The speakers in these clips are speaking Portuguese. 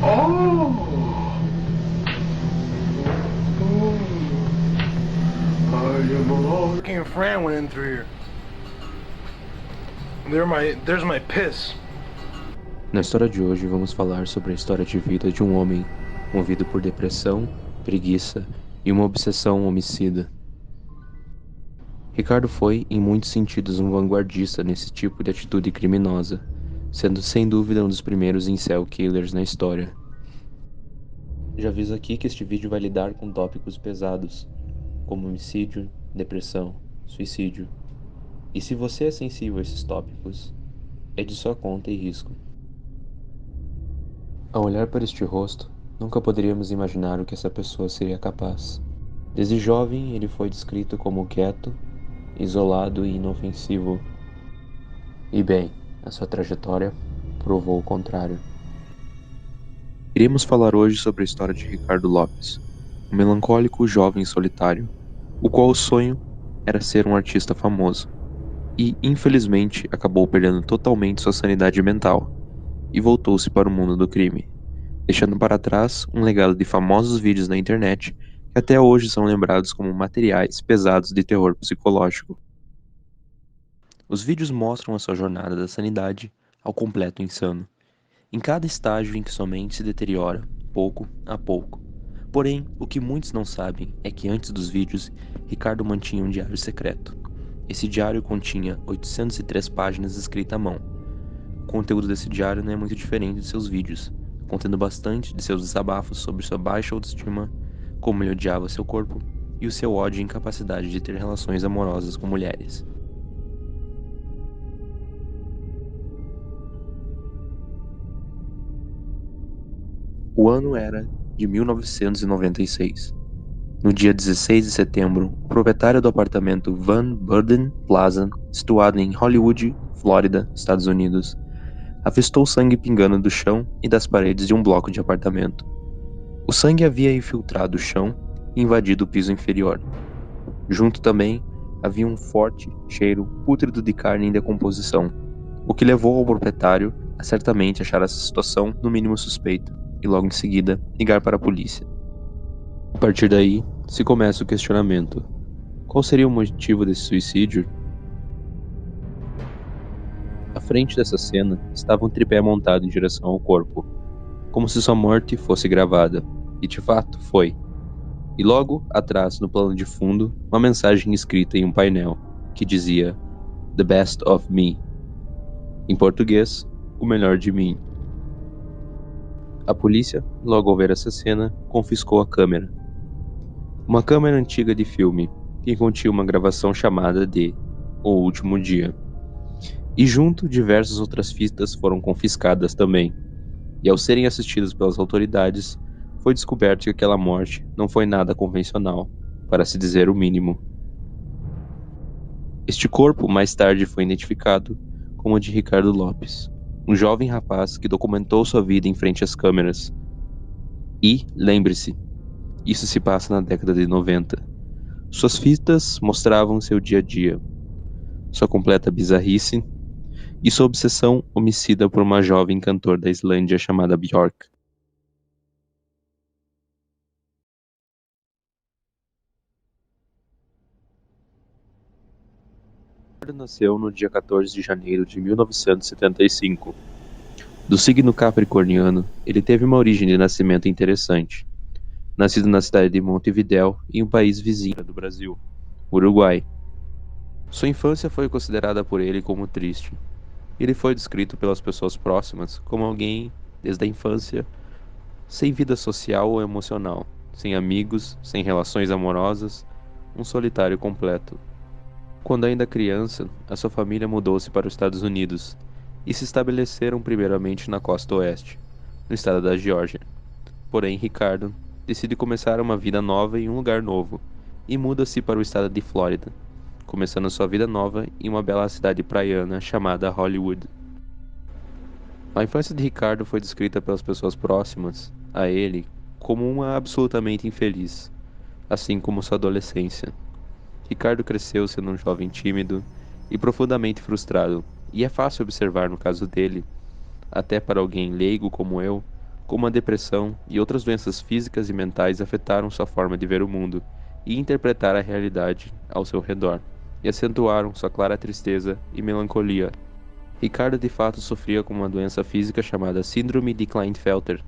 Oh! Fucking Fran went in through here. There's my piss. Na história de hoje vamos falar sobre a história de vida de um homem movido por depressão, preguiça e uma obsessão homicida. Ricardo foi, em muitos sentidos, um vanguardista nesse tipo de atitude criminosa, sendo sem dúvida um dos primeiros incel killers na história. Já aviso aqui que este vídeo vai lidar com tópicos pesados, como homicídio, depressão, suicídio. E se você é sensível a esses tópicos, é de sua conta e risco. Ao olhar para este rosto, nunca poderíamos imaginar o que essa pessoa seria capaz. Desde jovem, ele foi descrito como quieto, isolado e inofensivo. E bem, a sua trajetória provou o contrário. Iremos falar hoje sobre a história de Ricardo Lopes, um melancólico jovem solitário, o qual o sonho era ser um artista famoso, e infelizmente acabou perdendo totalmente sua sanidade mental, e voltou-se para o mundo do crime, deixando para trás um legado de famosos vídeos na internet que até hoje são lembrados como materiais pesados de terror psicológico. Os vídeos mostram a sua jornada da sanidade ao completo insano, em cada estágio em que sua mente se deteriora, pouco a pouco. Porém, o que muitos não sabem é que antes dos vídeos, Ricardo mantinha um diário secreto. Esse diário continha 803 páginas escritas à mão. O conteúdo desse diário não é muito diferente de seus vídeos, contendo bastante de seus desabafos sobre sua baixa autoestima, como ele odiava seu corpo e o seu ódio e incapacidade de ter relações amorosas com mulheres. O ano era de 1996. No dia 16 de setembro, o proprietário do apartamento Van Burden Plaza, situado em Hollywood, Flórida, Estados Unidos, avistou sangue pingando do chão e das paredes de um bloco de apartamento. O sangue havia infiltrado o chão e invadido o piso inferior. Junto também havia um forte cheiro pútrido de carne em decomposição, o que levou ao proprietário a certamente achar essa situação no mínimo suspeita e logo em seguida ligar para a polícia. A partir daí, se começa o questionamento. Qual seria o motivo desse suicídio? À frente dessa cena estava um tripé montado em direção ao corpo, como se sua morte fosse gravada, e de fato foi. E logo atrás, no plano de fundo, uma mensagem escrita em um painel, que dizia The Best of Me. Em português, o melhor de mim. A polícia, logo ao ver essa cena, confiscou a câmera. Uma câmera antiga de filme, que continha uma gravação chamada de O Último Dia. E junto, diversas outras fitas foram confiscadas também. E ao serem assistidas pelas autoridades, foi descoberto que aquela morte não foi nada convencional, para se dizer o mínimo. Este corpo mais tarde foi identificado como o de Ricardo Lopes, um jovem rapaz que documentou sua vida em frente às câmeras. E, lembre-se, isso se passa na década de 90. Suas fitas mostravam seu dia a dia, sua completa bizarrice e sua obsessão homicida por uma jovem cantora da Islândia chamada Björk. Ricardo nasceu no dia 14 de janeiro de 1975. Do signo capricorniano, ele teve uma origem de nascimento interessante. Nascido na cidade de Montevidéu, em um país vizinho do Brasil, Uruguai. Sua infância foi considerada por ele como triste. Ele foi descrito pelas pessoas próximas como alguém, desde a infância, sem vida social ou emocional, sem amigos, sem relações amorosas, um solitário completo. Quando ainda criança, a sua família mudou-se para os Estados Unidos e se estabeleceram primeiramente na costa oeste, no estado da Geórgia. Porém, Ricardo decide começar uma vida nova em um lugar novo e muda-se para o estado de Flórida, começando sua vida nova em uma bela cidade praiana chamada Hollywood. A infância de Ricardo foi descrita pelas pessoas próximas a ele como uma absolutamente infeliz, assim como sua adolescência. Ricardo cresceu sendo um jovem tímido e profundamente frustrado, e é fácil observar no caso dele, até para alguém leigo como eu, como a depressão e outras doenças físicas e mentais afetaram sua forma de ver o mundo e interpretar a realidade ao seu redor, e acentuaram sua clara tristeza e melancolia. Ricardo de fato sofria com uma doença física chamada Síndrome de Klinefelter,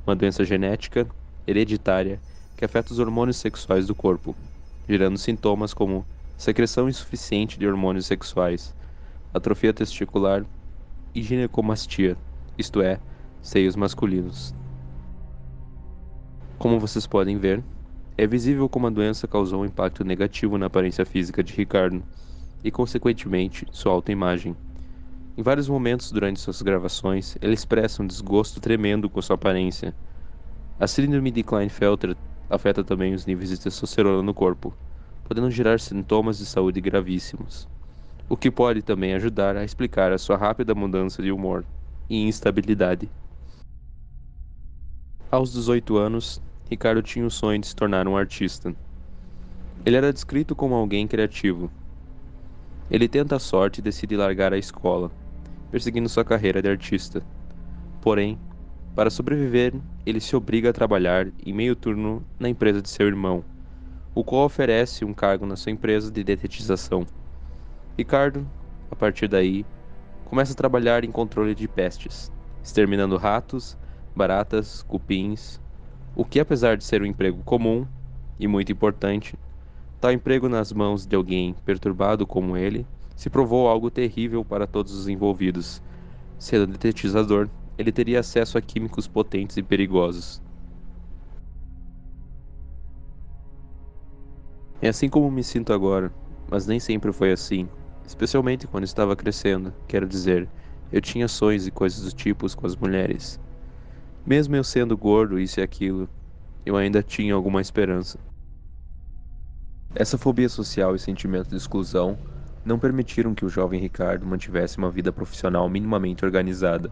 uma doença genética, hereditária, que afeta os hormônios sexuais do corpo, gerando sintomas como secreção insuficiente de hormônios sexuais, atrofia testicular e ginecomastia, isto é, seios masculinos. Como vocês podem ver, é visível como a doença causou um impacto negativo na aparência física de Ricardo e, consequentemente, sua autoimagem. Em vários momentos durante suas gravações, ele expressa um desgosto tremendo com sua aparência. A síndrome de Klinefelter afeta também os níveis de testosterona no corpo, podendo gerar sintomas de saúde gravíssimos, o que pode também ajudar a explicar a sua rápida mudança de humor e instabilidade. Aos 18 anos, Ricardo tinha o sonho de se tornar um artista. Ele era descrito como alguém criativo. Ele tenta a sorte e decide largar a escola, perseguindo sua carreira de artista. Porém, para sobreviver, ele se obriga a trabalhar em meio turno na empresa de seu irmão, o qual oferece um cargo na sua empresa de detetização. Ricardo, a partir daí, começa a trabalhar em controle de pestes, exterminando ratos, baratas, cupins, o que, apesar de ser um emprego comum e muito importante, tal emprego nas mãos de alguém perturbado como ele se provou algo terrível para todos os envolvidos. Sendo detetizador, ele teria acesso a químicos potentes e perigosos. É assim como me sinto agora, mas nem sempre foi assim, especialmente quando estava crescendo, quero dizer, eu tinha sonhos e coisas do tipo com as mulheres. Mesmo eu sendo gordo, isso e aquilo, eu ainda tinha alguma esperança. Essa fobia social e sentimento de exclusão não permitiram que o jovem Ricardo mantivesse uma vida profissional minimamente organizada,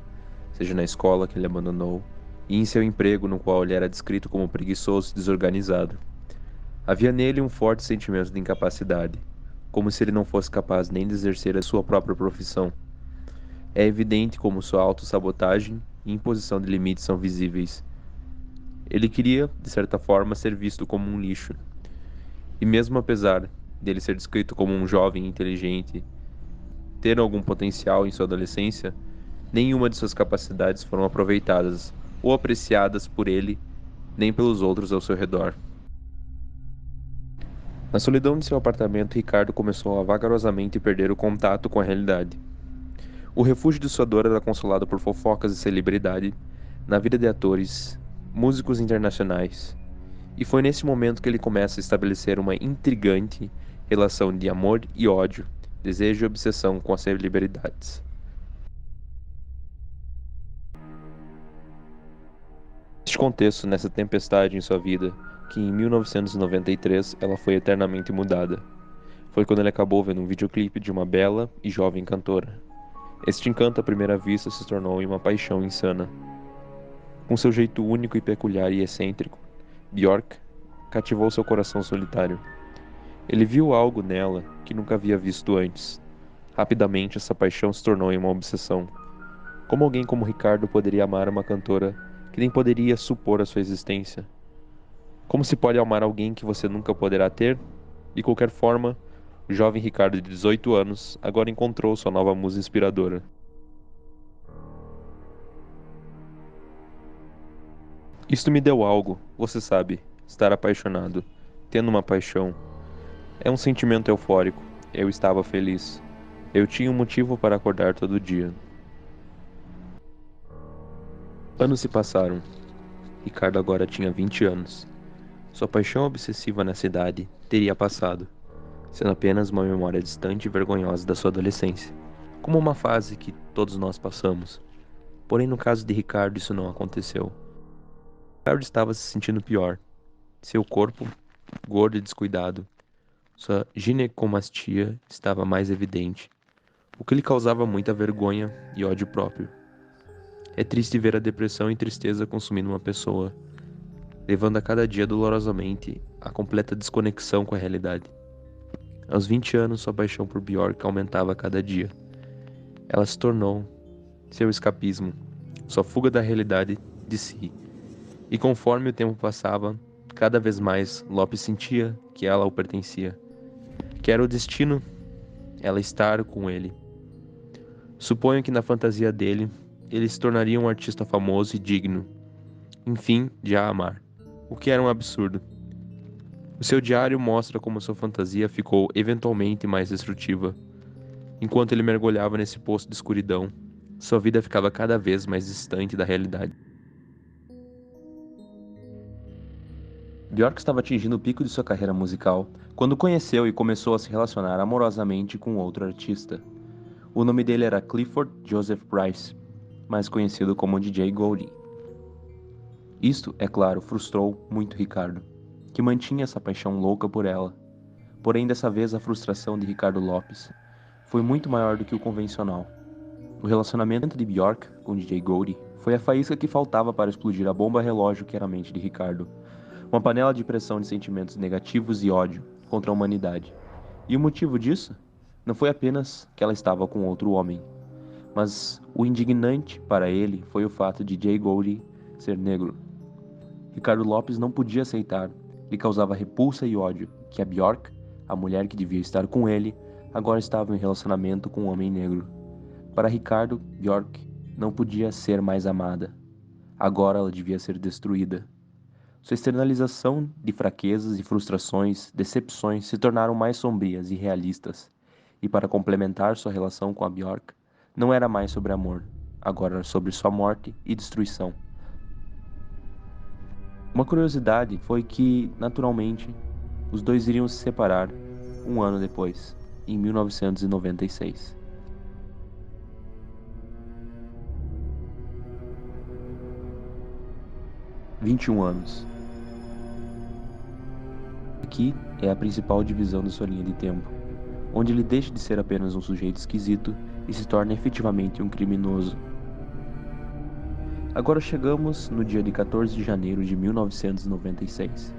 seja na escola que ele abandonou, e em seu emprego no qual ele era descrito como preguiçoso e desorganizado. Havia nele um forte sentimento de incapacidade, como se ele não fosse capaz nem de exercer a sua própria profissão. É evidente como sua autossabotagem e imposição de limites são visíveis. Ele queria, de certa forma, ser visto como um lixo. E mesmo apesar dele ser descrito como um jovem inteligente, ter algum potencial em sua adolescência, nenhuma de suas capacidades foram aproveitadas ou apreciadas por ele, nem pelos outros ao seu redor. Na solidão de seu apartamento, Ricardo começou a vagarosamente perder o contato com a realidade. O refúgio de sua dor era consolado por fofocas de celebridade, na vida de atores, músicos internacionais. E foi nesse momento que ele começa a estabelecer uma intrigante relação de amor e ódio, desejo e obsessão com as celebridades. Neste contexto, nessa tempestade em sua vida, que em 1993 ela foi eternamente mudada. Foi quando ele acabou vendo um videoclipe de uma bela e jovem cantora. Este encanto à primeira vista se tornou em uma paixão insana. Com seu jeito único e peculiar e excêntrico, Björk cativou seu coração solitário. Ele viu algo nela que nunca havia visto antes. Rapidamente, essa paixão se tornou em uma obsessão. Como alguém como Ricardo poderia amar uma cantora que nem poderia supor a sua existência? Como se pode amar alguém que você nunca poderá ter? De qualquer forma, o jovem Ricardo de 18 anos agora encontrou sua nova musa inspiradora. Isto me deu algo, você sabe, estar apaixonado, tendo uma paixão. É um sentimento eufórico. Eu estava feliz. Eu tinha um motivo para acordar todo dia. Anos se passaram. Ricardo agora tinha 20 anos. Sua paixão obsessiva nessa idade teria passado, sendo apenas uma memória distante e vergonhosa da sua adolescência, como uma fase que todos nós passamos. Porém, no caso de Ricardo, isso não aconteceu. Ricardo estava se sentindo pior. Seu corpo, gordo e descuidado, sua ginecomastia estava mais evidente, o que lhe causava muita vergonha e ódio próprio. É triste ver a depressão e tristeza consumindo uma pessoa, levando a cada dia dolorosamente a completa desconexão com a realidade. Aos 20 anos, sua paixão por Björk aumentava a cada dia. Ela se tornou seu escapismo, sua fuga da realidade de si. E conforme o tempo passava, cada vez mais Lopes sentia que ela o pertencia, que era o destino ela estar com ele. Suponho que na fantasia dele, ele se tornaria um artista famoso e digno, enfim, de a amar, o que era um absurdo. O seu diário mostra como sua fantasia ficou eventualmente mais destrutiva. Enquanto ele mergulhava nesse poço de escuridão, sua vida ficava cada vez mais distante da realidade. Björk estava atingindo o pico de sua carreira musical quando conheceu e começou a se relacionar amorosamente com outro artista. O nome dele era Clifford Joseph Price, mais conhecido como DJ Goldie. Isto, é claro, frustrou muito Ricardo, que mantinha essa paixão louca por ela. Porém, dessa vez a frustração de Ricardo Lopes foi muito maior do que o convencional. O relacionamento de Björk com DJ Goldie foi a faísca que faltava para explodir a bomba relógio que era a mente de Ricardo. Uma panela de pressão de sentimentos negativos e ódio contra a humanidade. E o motivo disso não foi apenas que ela estava com outro homem, mas o indignante para ele foi o fato de Jay Goldie ser negro. Ricardo Lopes não podia aceitar, lhe causava repulsa e ódio que a Björk, a mulher que devia estar com ele, agora estava em relacionamento com um homem negro. Para Ricardo, Björk não podia ser mais amada. Agora ela devia ser destruída. Sua externalização de fraquezas e frustrações, decepções se tornaram mais sombrias e realistas. E para complementar sua relação com a Björk, não era mais sobre amor, agora era sobre sua morte e destruição. Uma curiosidade foi que, naturalmente, os dois iriam se separar um ano depois, em 1996. "21 anos. Aqui é a principal divisão de sua linha de tempo, onde ele deixa de ser apenas um sujeito esquisito e se torna efetivamente um criminoso. Agora chegamos no dia de 14 de janeiro de 1996.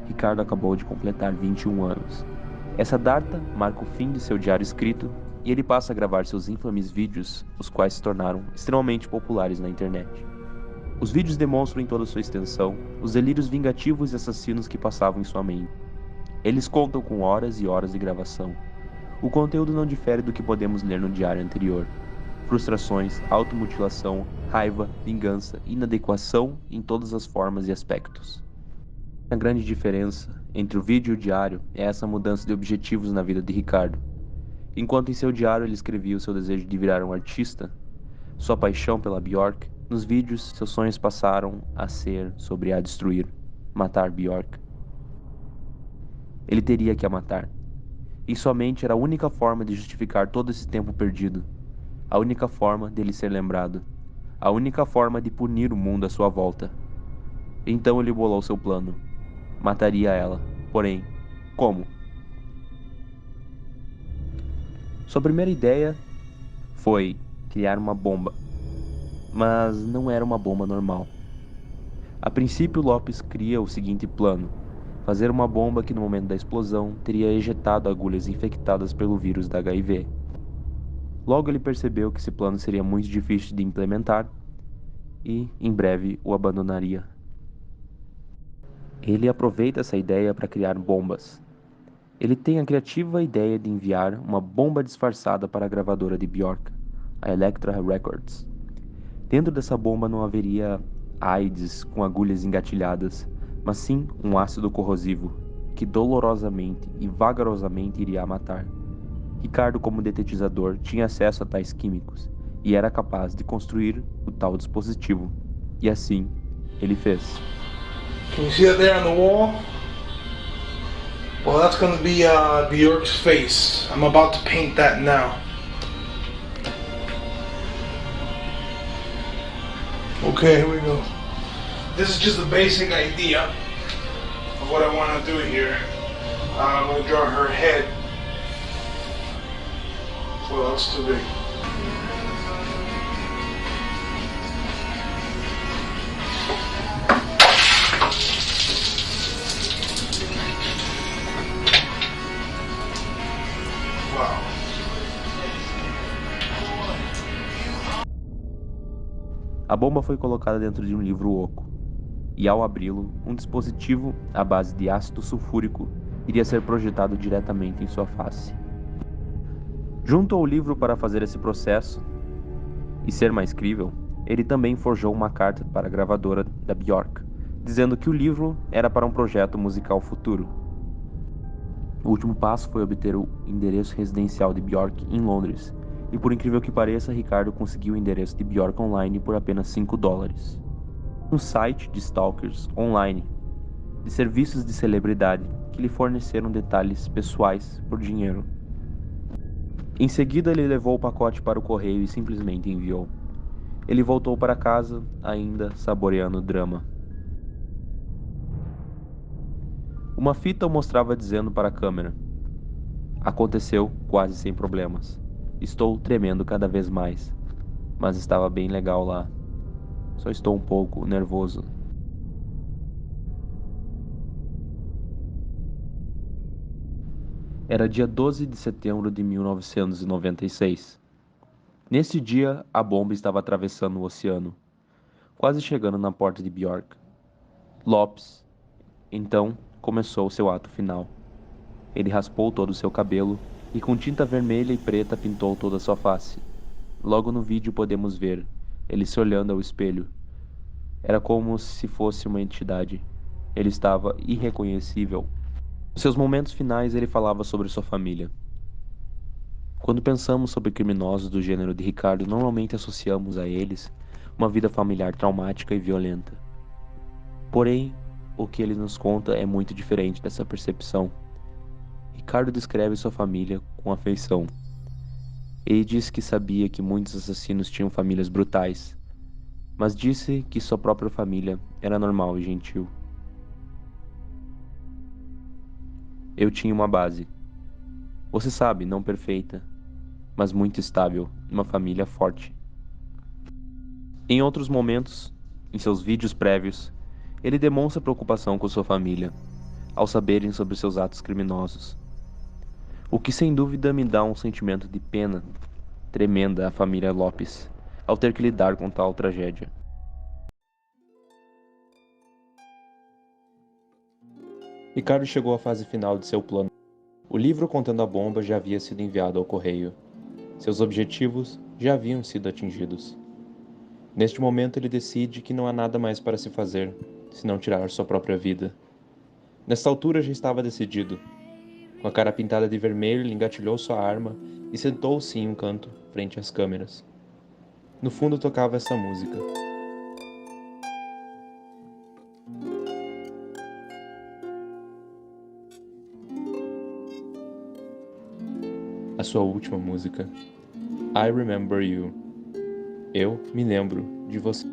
Ricardo acabou de completar 21 anos. Essa data marca o fim de seu diário escrito e ele passa a gravar seus infames vídeos, os quais se tornaram extremamente populares na internet. Os vídeos demonstram em toda sua extensão os delírios vingativos e assassinos que passavam em sua mente. Eles contam com horas e horas de gravação. O conteúdo não difere do que podemos ler no diário anterior. Frustrações, automutilação, raiva, vingança, inadequação em todas as formas e aspectos. A grande diferença entre o vídeo e o diário é essa mudança de objetivos na vida de Ricardo. Enquanto em seu diário ele escrevia o seu desejo de virar um artista, sua paixão pela Björk, nos vídeos seus sonhos passaram a ser sobre a destruir, matar Björk. Ele teria que a matar. E somente era a única forma de justificar todo esse tempo perdido. A única forma dele ser lembrado. A única forma de punir o mundo à sua volta. Então ele bolou seu plano. Mataria ela. Porém, como? Sua primeira ideia foi criar uma bomba. Mas não era uma bomba normal. A princípio, Lopes cria o seguinte plano: fazer uma bomba que no momento da explosão teria ejetado agulhas infectadas pelo vírus da HIV. Logo ele percebeu que esse plano seria muito difícil de implementar e, em breve, o abandonaria. Ele aproveita essa ideia para criar bombas. Ele tem a criativa ideia de enviar uma bomba disfarçada para a gravadora de Björk, a Elektra Records. Dentro dessa bomba não haveria AIDS com agulhas engatilhadas, mas sim um ácido corrosivo, que dolorosamente e vagarosamente iria a matar. Ricardo, como detetizador, tinha acesso a tais químicos, e era capaz de construir o tal dispositivo. E assim, ele fez. Can you see that there on the wall? Well, that's going to be Björk's face. I'm about to paint that now. Okay, here we go. This is just a basic idea of what I want to do here. I'm going to draw her head. Well, that's too big. A bomba foi colocada dentro de um livro oco, e ao abri-lo, um dispositivo à base de ácido sulfúrico iria ser projetado diretamente em sua face. Junto ao livro para fazer esse processo e ser mais crível, ele também forjou uma carta para a gravadora da Björk, dizendo que o livro era para um projeto musical futuro. O último passo foi obter o endereço residencial de Björk em Londres, e por incrível que pareça, Ricardo conseguiu o endereço de Björk online por apenas $5. Um site de stalkers online, de serviços de celebridade que lhe forneceram detalhes pessoais por dinheiro. Em seguida, ele levou o pacote para o correio e simplesmente enviou. Ele voltou para casa, ainda saboreando o drama. Uma fita o mostrava dizendo para a câmera: aconteceu quase sem problemas. Estou tremendo cada vez mais, mas estava bem legal lá. Só estou um pouco nervoso. Era dia 12 de setembro de 1996. Nesse dia, a bomba estava atravessando o oceano, quase chegando na porta de Björk. Lopes, então, começou seu ato final. Ele raspou todo o seu cabelo e com tinta vermelha e preta pintou toda a sua face. Logo no vídeo podemos ver ele se olhando ao espelho. Era como se fosse uma entidade. Ele estava irreconhecível. Nos seus momentos finais ele falava sobre sua família. Quando pensamos sobre criminosos do gênero de Ricardo, normalmente associamos a eles uma vida familiar traumática e violenta. Porém, o que ele nos conta é muito diferente dessa percepção. Ricardo descreve sua família com afeição. Ele disse que sabia que muitos assassinos tinham famílias brutais, mas disse que sua própria família era normal e gentil. Eu tinha uma base. Você sabe, não perfeita, mas muito estável, uma família forte. Em outros momentos, em seus vídeos prévios, ele demonstra preocupação com sua família, ao saberem sobre seus atos criminosos. O que sem dúvida me dá um sentimento de pena tremenda à família Lopes, ao ter que lidar com tal tragédia. Ricardo chegou à fase final de seu plano. O livro contendo a bomba já havia sido enviado ao correio. Seus objetivos já haviam sido atingidos. Neste momento ele decide que não há nada mais para se fazer, senão tirar sua própria vida. Nesta altura já estava decidido. Com a cara pintada de vermelho, ele engatilhou sua arma e sentou-se em um canto, frente às câmeras. No fundo tocava essa música. A sua última música. I Remember You. Eu me lembro de você.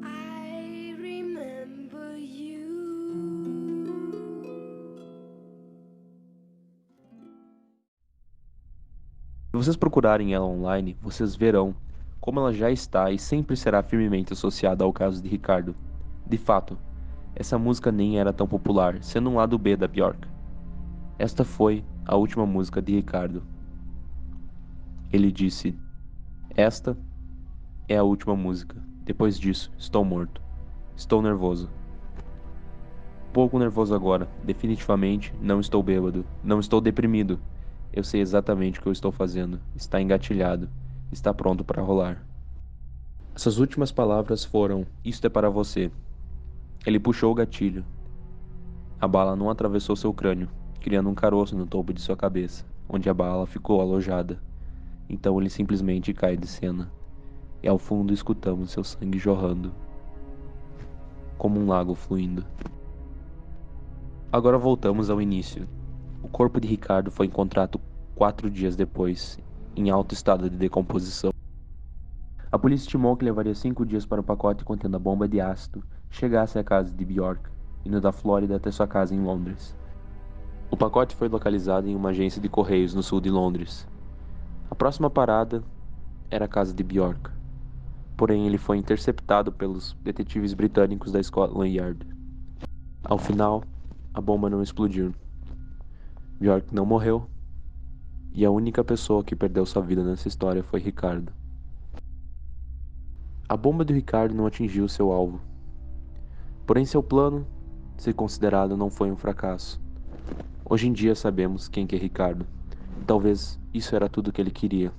I remember you. Se vocês procurarem ela online, vocês verão como ela já está e sempre será firmemente associada ao caso de Ricardo. De fato, essa música nem era tão popular, sendo um lado B da Björk. Esta foi a última música de Ricardo. Ele disse: esta é a última música. Depois disso, estou morto. Estou nervoso. Pouco nervoso agora. Definitivamente não estou bêbado. Não estou deprimido. Eu sei exatamente o que eu estou fazendo. Está engatilhado. Está pronto para rolar. Essas últimas palavras foram: isto é para você. Ele puxou o gatilho. A bala não atravessou seu crânio, criando um caroço no topo de sua cabeça, onde a bala ficou alojada. Então ele simplesmente cai de cena. E ao fundo escutamos seu sangue jorrando, como um lago fluindo. Agora voltamos ao início. O corpo de Ricardo foi encontrado 4 dias depois, em alto estado de decomposição. A polícia estimou que levaria 5 dias para o pacote contendo a bomba de ácido chegasse à casa de Björk, indo da Flórida até sua casa em Londres. O pacote foi localizado em uma agência de correios no sul de Londres. A próxima parada era a casa de Björk, porém ele foi interceptado pelos detetives britânicos da Scotland Yard. Ao final, a bomba não explodiu. Björk não morreu, E a única pessoa que perdeu sua vida nessa história foi Ricardo. A bomba de Ricardo não atingiu seu alvo. Porém, seu plano, se considerado, não foi um fracasso. Hoje em dia sabemos quem que é Ricardo. E talvez isso era tudo que ele queria.